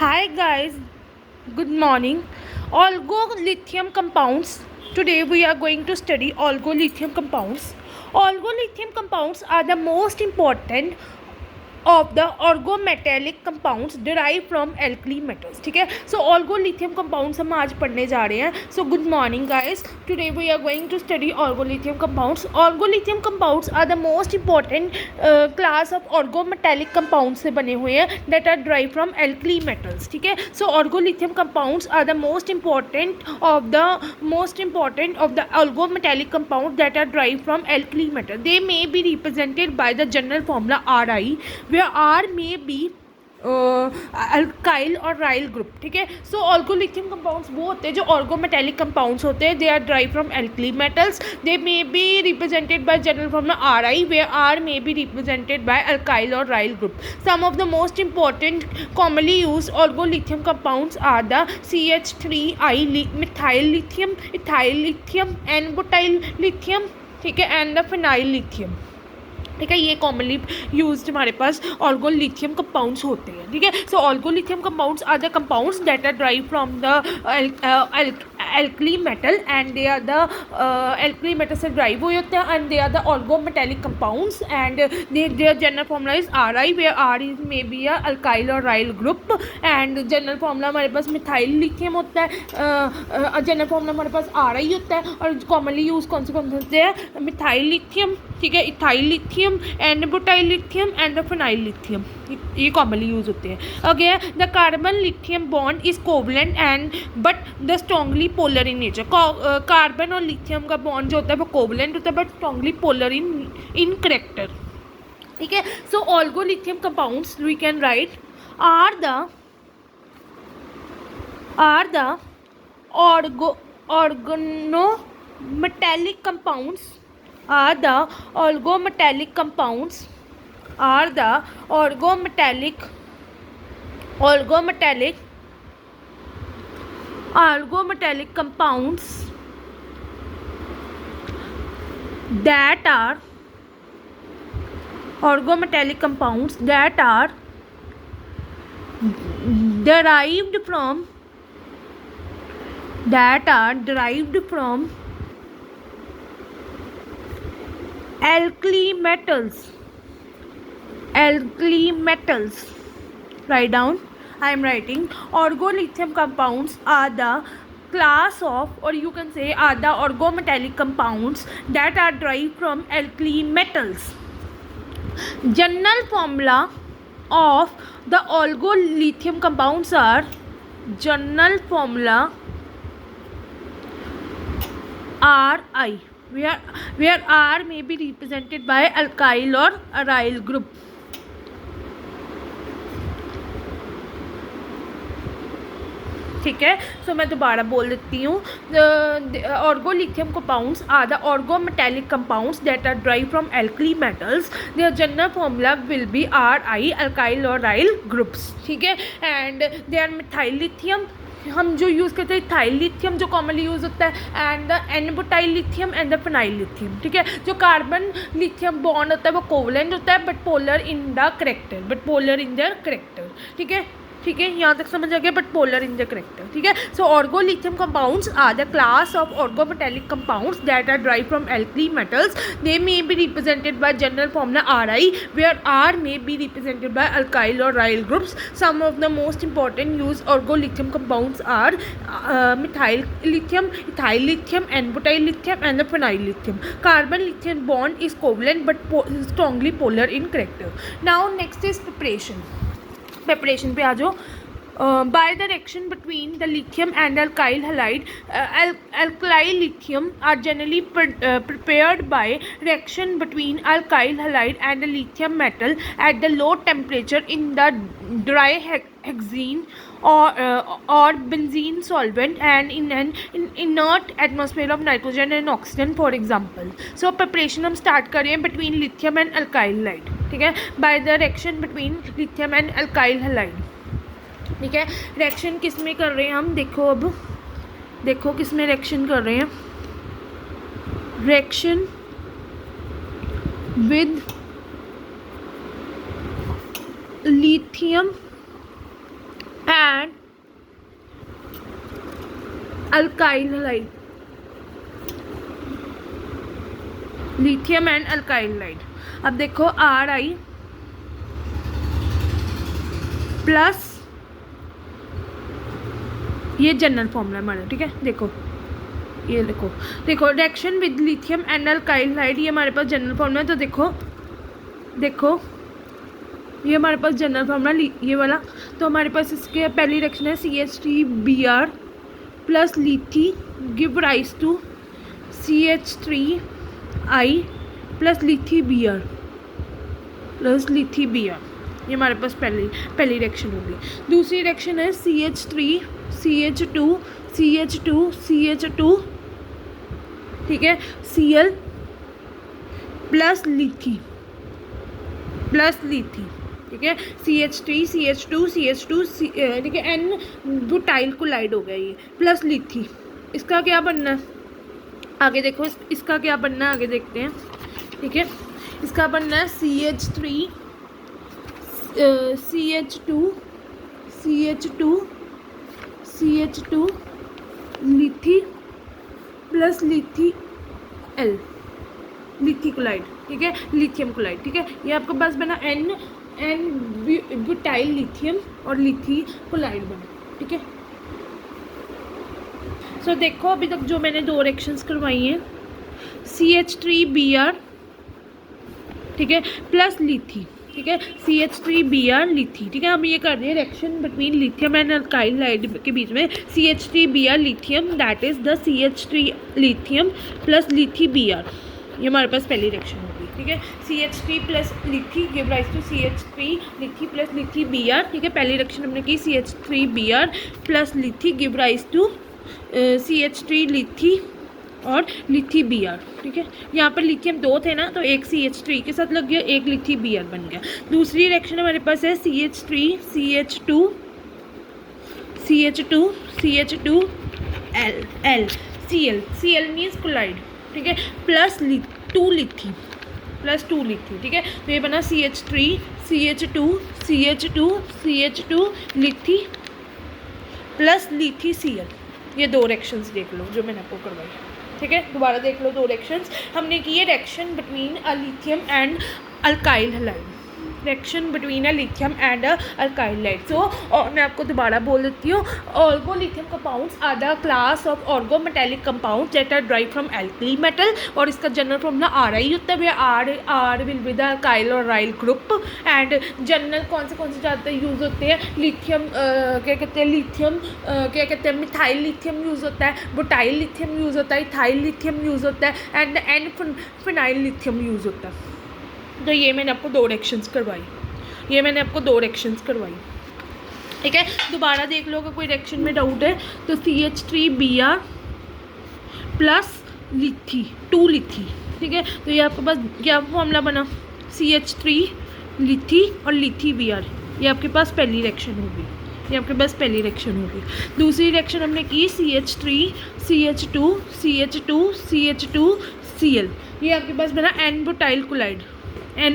Hi guys, good morning. Olgolithium compounds. Today we are going to study olgolithium compounds. Olgolithium compounds are the most important of the organometallic compounds derive from alkali metals. ठीक है, so organolithium compounds हम आज पढ़ने जा रहे हैं. So good morning guys, today we are going to study organolithium compounds. Organolithium compounds are the most important class of organometallic compound से बने हुए हैं that are derive from alkali metals. ठीक है, so organolithium compounds are the most important of the organometallic compound that are derive from alkali metal. They may be represented by the general formula RI where R may be alkyl और aryl group. ठीक है, so organolithium compounds वो होते हैं जो ऑर्गोमेटेलिक compounds होते हैं. They are drive from alkali metals. They may be represented by general formula RI where R may be represented by alkyl or ryl group. Some of the most important commonly used orgolithium compounds are the CH3I methyl lithium, ethyl lithium, N-butyl lithium. ठीक है, and the phenyl lithium. ठीक है, ये commonly used हमारे पास ऑर्गोलिथियम compounds होते हैं. ठीक है, so organolithium compounds are the compounds that are drive from the alkali metal and they are the alkali metal से ड्राइव हुए होते हैं and they are the organometallic compounds and their general formula is RI where R is may be a alkyl और aryl group. And general formula हमारे पास methyl lithium होता है. General formula हमारे पास RI होता है और कॉमनली यूज कौन से होते हैं? मिथाइल लिथियम, ठीक है, ethyl lithium, N-butyl lithium and the phenyl lithium. ये कॉमनली यूज होते हैं. Okay, the carbon lithium bond is covalent and but the strongly polar in nature. Carbon और लिथियम का बॉन्ड जो होता है वो कोवलेंट होता है but strongly polar in character. ठीक है, so organolithium compounds we can write are the organometallic compounds are the organometallic compounds that are derived from alkali metals. Write down. I am writing. Orgolithium compounds are the class of, or you can say are the organometallic compounds that are derived from alkali metals. General formula of the orgolithium compounds are RI where R may be represented by alkyl or aryl group. ठीक है, सो मैं दोबारा बोल देती हूँ. Organolithium compounds are the organometallic compounds that are drive from alkali metals. Their general formula will be RI alkyl और aryl groups. ठीक है, and they are methyl lithium, हम जो यूज़ करते हैं इथाइल लिथियम जो कॉमनली यूज़ होता है and the N-butyl lithium and the phenyl lithium. ठीक है, जो कार्बन लिथियम बॉन्ड होता है वो कोवलेंट होता है but polar in the character. ठीक है, यहाँ तक समझ आ गया, but polar in the character. ठीक है, so organolithium compounds are the class of organometallic compounds that are drive from alkali metals. They may be represented by general formula RI where R may be represented by alkyl or ryl groups. Some of the most important used orgolithium compounds are methyl lithium, ethyl lithium, N-butyl lithium and the phenyl lithium. Carbon lithium bond is covalent but strongly polar in character. Now next is preparation पे आ जाओ. By the reaction between the lithium and alkyl halide, alkyl lithium are generally prepared by reaction between alkyl halide and the lithium metal at the low temperature in the dry hexene or benzene solvent and in an inert atmosphere of nitrogen and oxygen for example. So preparation हम start कर रहे हैं between lithium and alkyl halide. ठीक है, by the reaction between lithium and alkyl halide. ठीक है, reaction किस में कर रहे हैं हम? देखो किस में रिएक्शन कर रहे हैं? Reaction with lithium and and alkyl hide, lithium and alkyl hide. अब देखो Ri प्लस, ये जनरल फॉर्मूला हमारा, ठीक है। देखो ये देखो reaction with lithium and alkyl hide, ये हमारे पास जनरल फॉर्मूला है। तो देखो ये हमारे पास जनरल फार्मूला ये वाला। तो हमारे पास इसके पहली रिएक्शन है CH3Br प्लस लिथी give rise to CH3I plus लिथी Br प्लस लिथी Br, ये हमारे पास पहली रिएक्शन होगी। दूसरी रिएक्शन है CH3CH2CH2CH2, ठीक है, Cl प्लस लिथी, ठीक है, CH3CH2CH2, ठीक है, N ब्यूटाइल कोलाइड हो गया ये, प्लस लिथी। इसका क्या बनना है आगे देखो, इसका क्या बनना है आगे देखते हैं, ठीक है। इसका बनना है CH2 लिथी प्लस लिथी L, लिथी कोलाइड, ठीक है, लिथियम कोलाइड, ठीक है। ये आपके पास बना N ब्यूटाइल लिथियम और लिथी कोलाइड बना, ठीक है। सो देखो अभी तक जो मैंने 2 रिएक्शंस करवाई हैं, CH3Br, ठीक है, प्लस लिथी, ठीक है, CH3Br लिथी, ठीक है। हम ये कर रहे हैं reaction between lithium and alkyl halide के बीच में, CH3Br lithium, that is the CH3 lithium plus लिथी Br, ये हमारे पास पहली रिएक्शन होगी, ठीक है। CH3 प्लस लिथी गिव राइज टू CH3 लिथी प्लस लिथी Br, ठीक है। पहली रिएक्शन हमने की CH3Br प्लस लिथी गिव राइज टू CH3 लिथी और लिथी Br, ठीक है। यहाँ पर लिथियम 2 थे ना, तो एक CH3 के साथ लग गया, एक लिथी Br बन गया। दूसरी रिएक्शन हमारे पास है CH3CH2Cl मीन्स कोलाइड, ठीक है, प्लस 2 लिथी, ठीक है। तो ये बना CH3CH2 लिथी प्लस लिथी Cl। ये 2 रिएक्शंस देख लो जो मैंने आपको करवाई, ठीक है। दोबारा देख लो 2 रिएक्शंस हमने की है, reaction between a lithium and alkyl halide, reaction between a lithium and alkyl halide. So मैं आपको दोबारा बोल देती हूँ, organolithium compounds are the class of organometallic compounds that are drive from alkali metal, और इसका general formula Ri होता है। R will be the alkyl और राइल ग्रुप, एंड जनरल कौन से ज़्यादातर यूज़ होते हैं, लिथियम क्या कहते हैं, लिथियम क्या कहते हैं, मिथाइल लिथियम यूज़ होता है, बुटाइल लिथियम यूज़ होता है, इथाइल लिथियम यूज़ होता है, एंड फिनाइल लिथियम यूज़ होता है। तो ये मैंने आपको 2 रिएक्शंस करवाई, ठीक है। दोबारा देख लो, अगर कोई रिएक्शन में डाउट है तो CH3Br प्लस लिथी 2 लिथी, ठीक है। तो ये आपके पास क्या फॉर्मूला बना, CH3 लिथी और लिथी Br, ये आपके पास पहली रिएक्शन होगी, दूसरी रिएक्शन हमने की CH3CH2CH2Cl, ये आपके पास बना N butyl chloride, N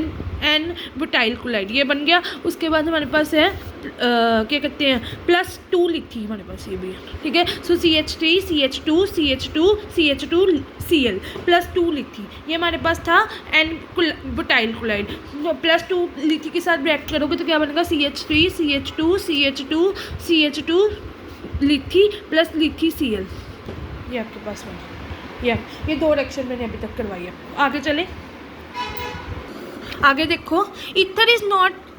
butyl chloride, ये बन गया। उसके बाद हमारे पास है क्या कहते हैं, प्लस 2 लिथी हमारे पास ये भी है, ठीक है। सो CH3CH2CH2Cl प्लस 2 लिथी, ये हमारे पास था N ब्यूटाइल कोलाइड, प्लस 2 लिथी के साथ रिएक्ट करोगे तो क्या बनेगा, CH3CH2CH2 लिथी प्लस लिथी Cl, ये आपके पास बना। ये 2 रिएक्शन मैंने अभी तक करवाई है। आगे चलें, आगे देखो, ether is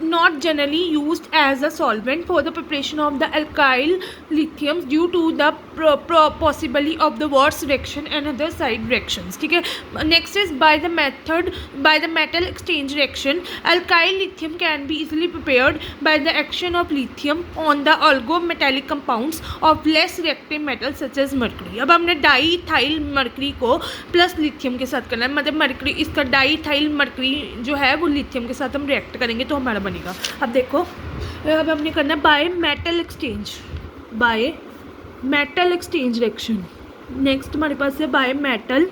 not generally used as a solvent for the preparation of the alkyl lithiums due to the possibility of the Watts reaction and other side reactions, ठीक है। next is by the metal exchange reaction, alkyl lithium can be easily prepared by the action of lithium on the oligometallic compounds of less reactive metals such as mercury। अब हमने diethyl mercury को plus lithium के साथ करना है, मतलब mercury, इसका diethyl mercury जो है वो लिथियम के साथ हम रिएक्ट करेंगे तो हमारा बनेगा। अब देखो, अब हमने करना by metal exchange reaction. Next हमारे पास है बाय मेटल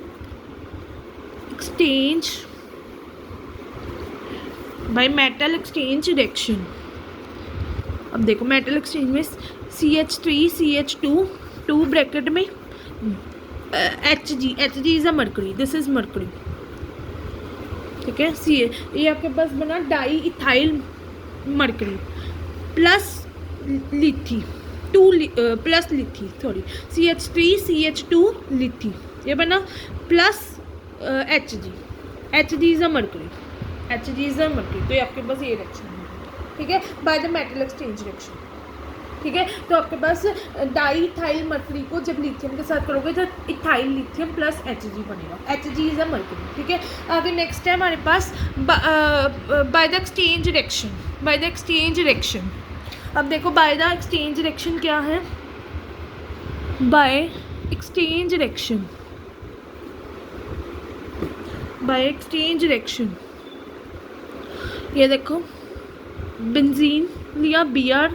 एक्सचेंज रिएक्शन। अब देखो मेटल एक्सचेंज में CH3 CH2 2 ब्रैकेट में Hg is a mercury, this is mercury, ठीक है। ये आपके पास बना डाई इथाइल मर्करी प्लस लिथी प्लस लिथी सॉरी CH3 CH2 लिथी, ये बना plus Hg is a mercury, तो ये आपके पास ये रिएक्शन है, ठीक है, by the metal exchange reaction, ठीक है। तो आपके पास डाई इथाइल मर्करी को जब लिथियम के साथ करोगे तो इथाइल लिथियम प्लस Hg बनेगा, Hg इज अ मर्करी, ठीक है। आगे नेक्स्ट है हमारे पास बाय द एक्सचेंज रिएक्शन, अब देखो बाय द एक्सचेंज रिएक्शन क्या है, बाय एक्सचेंज रिएक्शन ये देखो बेंजीन लिया Br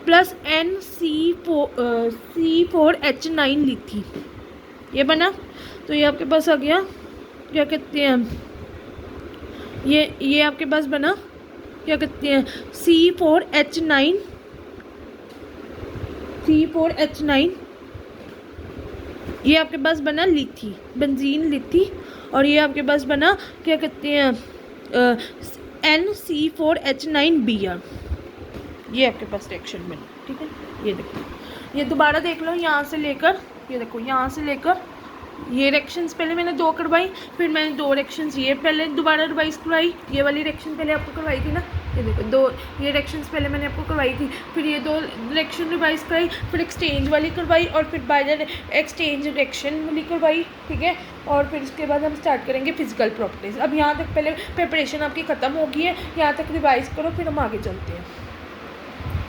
प्लस C4H9 लिथी, ये बना, तो ये आपके पास आ गया, क्या कहते हैं ये आपके पास बना, क्या कहते हैं C4H9 ये आपके पास बना लिथी, बेंजीन लिथी, और ये आपके पास बना क्या कहते हैं NC4H9Br, ये आपके पास रिएक्शन बनी, ठीक है। ये देखो, ये दोबारा देख लो, यहाँ से लेकर ये देखो, यहाँ से लेकर ये रिएक्शंस पहले मैंने 2 करवाई, फिर मैंने 2 रिएक्शंस ये पहले दोबारा रिवाइज करवाई, ये वाली रिएक्शन पहले आपको करवाई थी ना, ये देखो 2 ये रिएक्शंस पहले मैंने आपको करवाई थी, फिर ये 2 रिएक्शन रिवाइज कराई, फिर एक्सचेंज वाली करवाई, और फिर बाय द एक्सचेंज रिएक्शन वाली करवाई, ठीक है। और फिर उसके बाद हम स्टार्ट करेंगे फिजिकल प्रॉपर्टीज़। अब यहाँ तक पहले प्रिपरेशन आपकी ख़त्म हो गई है, यहाँ तक रिवाइज करो, फिर हम आगे चलते हैं।